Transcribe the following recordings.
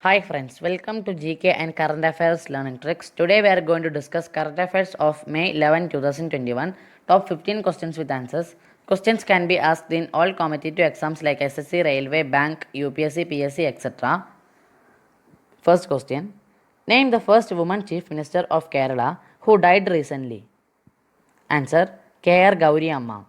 Hi friends, welcome to GK and Current Affairs Learning Tricks. Today we are going to discuss current affairs of May 11, 2021. Top 15 questions with answers. Questions can be asked in all competitive exams like SSC, Railway, Bank, UPSC, PSC, etc. First question. Name the first woman Chief Minister of Kerala who died recently. Answer. K.R. Gauri Amma.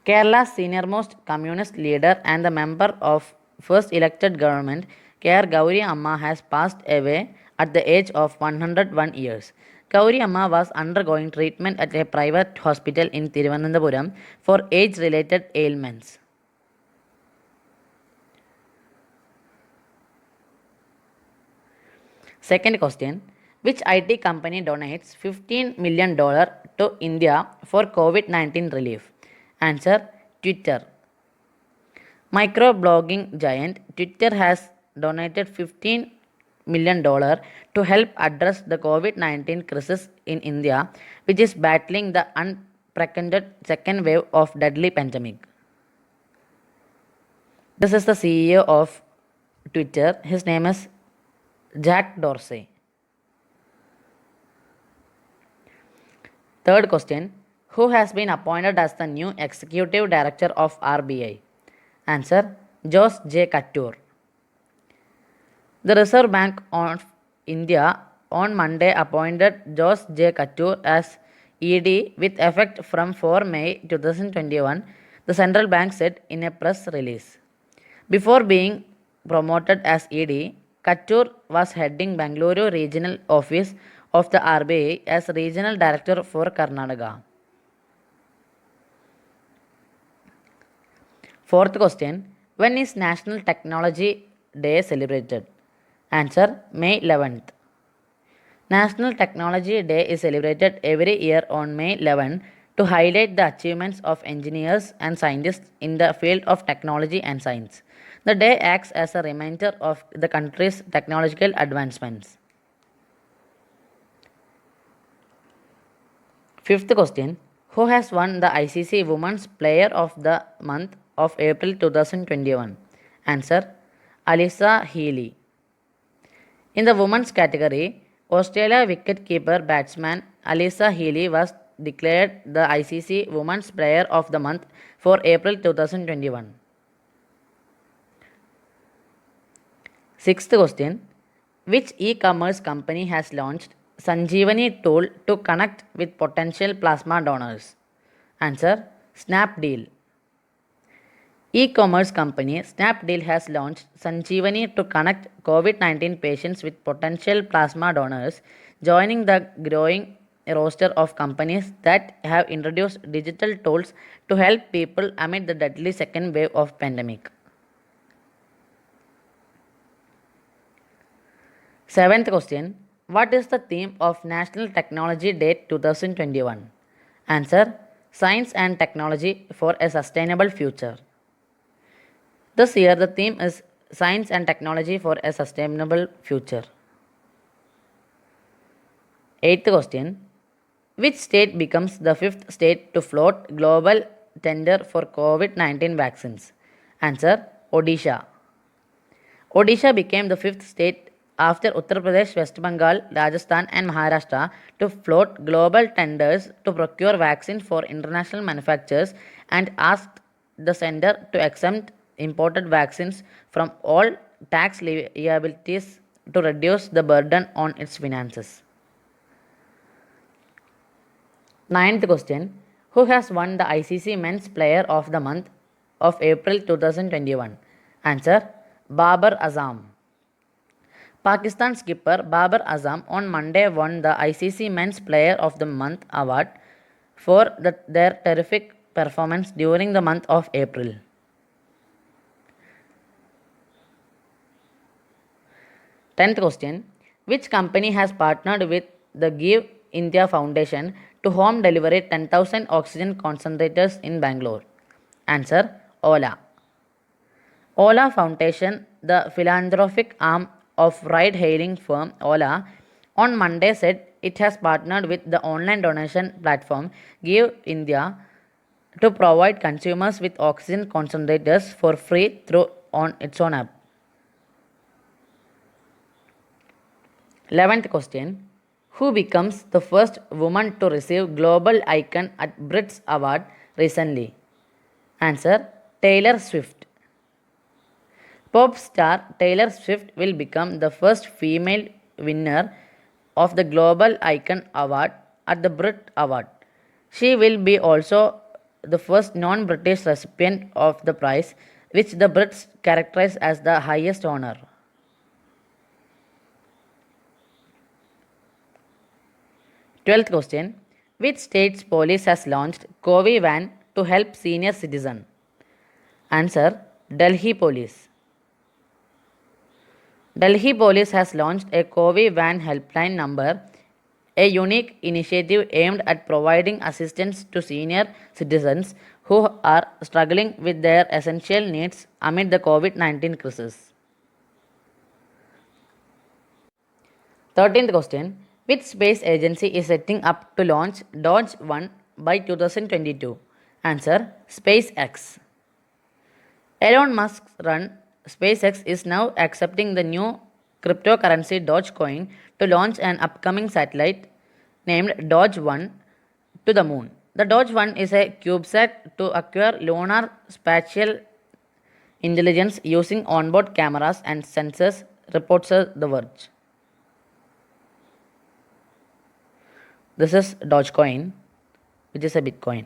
Kerala's senior-most communist leader and the member of first elected government, K.R. Gauri Amma has passed away at the age of 101 years. Gauri Amma was undergoing treatment at a private hospital in Thiruvananthapuram for age-related ailments. Second question. Which IT company donates $15 million to India for COVID-19 relief? Answer. Twitter. Microblogging giant Twitter has donated $15 million to help address the COVID-19 crisis in India, which is battling the unprecedented second wave of deadly pandemic. This is the CEO of Twitter. His name is Jack Dorsey. Third question. Who has been appointed as the new executive director of RBI? Answer. Jose J. Couture. The Reserve Bank of India on Monday appointed Jose J. Couture as ED with effect from 4 May 2021, the central bank said in a press release. Before being promoted as ED, Couture was heading Bangalore regional office of the RBI as regional director for Karnataka. Fourth question. When is National Technology Day celebrated? Answer. May 11th. National Technology Day is celebrated every year on May 11 to highlight the achievements of engineers and scientists in the field of technology and science. The day acts as a reminder of the country's technological advancements. Fifth question. Who has won the ICC Women's Player of the Month of April 2021? Answer. Alyssa Healy. In the women's category, Australia wicket-keeper batsman Alyssa Healy was declared the ICC Women's Player of the Month for April 2021. Sixth question. Which e-commerce company has launched Sanjeevani tool to connect with potential plasma donors? Answer. Snapdeal. E-commerce company Snapdeal has launched Sanjeevani to connect COVID-19 patients with potential plasma donors, joining the growing roster of companies that have introduced digital tools to help people amid the deadly second wave of pandemic. Seventh question. What is the theme of National Technology Day 2021? Answer. Science and Technology for a Sustainable Future. This year the theme is Science and Technology for a Sustainable Future. Eighth question. Which state becomes the fifth state to float global tender for COVID-19 vaccines? Answer. Odisha. Odisha became the fifth state after Uttar Pradesh, West Bengal, Rajasthan, and Maharashtra to float global tenders to procure vaccines for international manufacturers and asked the sender to exempt imported vaccines from all tax liabilities to reduce the burden on its finances. Ninth question. Who has won the ICC Men's Player of the Month of April 2021? Answer. Babar Azam. Pakistan skipper Babar Azam on Monday won the ICC Men's Player of the Month award for their terrific performance during the month of April. 10th question. Which company has partnered with the Give India Foundation to home deliver 10,000 oxygen concentrators in Bangalore? Answer. Ola. Ola Foundation, the philanthropic arm of ride-hailing firm Ola, on Monday said it has partnered with the online donation platform Give India to provide consumers with oxygen concentrators for free through on its own app. 11th question. Who becomes the first woman to receive Global Icon at Brits Award recently? Answer: Taylor Swift. Pop star Taylor Swift will become the first female winner of the Global Icon Award at the Brit Award. She will be also the first non-British recipient of the prize, which the Brits characterize as the highest honor. 12th question. Which state's police has launched COVID van to help senior citizen? Answer: Delhi Police. Delhi Police has launched a COVID van helpline number, a unique initiative aimed at providing assistance to senior citizens who are struggling with their essential needs amid the COVID-19 crisis. 13th question. Which space agency is setting up to launch Dodge 1 by 2022? Answer: SpaceX. Elon Musk's run SpaceX is now accepting the new cryptocurrency Dogecoin to launch an upcoming satellite named Dodge 1 to the moon. The Dodge 1 is a CubeSat to acquire lunar spatial intelligence using onboard cameras and sensors, reports The Verge. This is Dogecoin, which is a Bitcoin.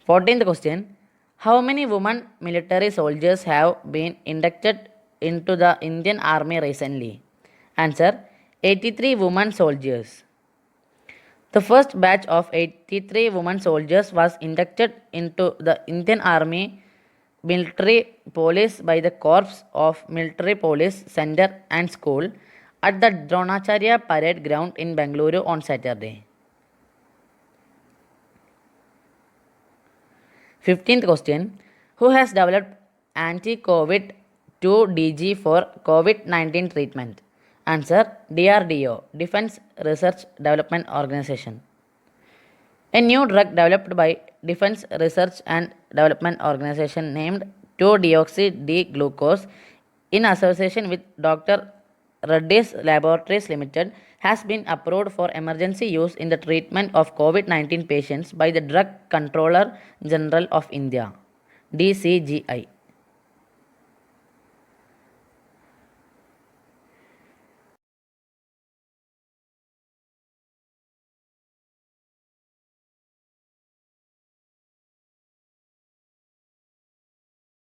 14th question. How many women military soldiers have been inducted into the Indian Army recently? Answer: 83 women soldiers. The first batch of 83 women soldiers was inducted into the Indian Army Military Police by the Corps of Military Police Center and School at the Dronacharya Parade Ground in Bengaluru on Saturday. 15th question. Who has developed anti-COVID 2DG for COVID-19 treatment? Answer: DRDO, Defense Research Development Organization. A new drug developed by Defense Research and Development Organization named 2-deoxy-D-glucose in association with Dr. Reddy's Laboratories Limited has been approved for emergency use in the treatment of COVID-19 patients by the Drug Controller General of India, DCGI.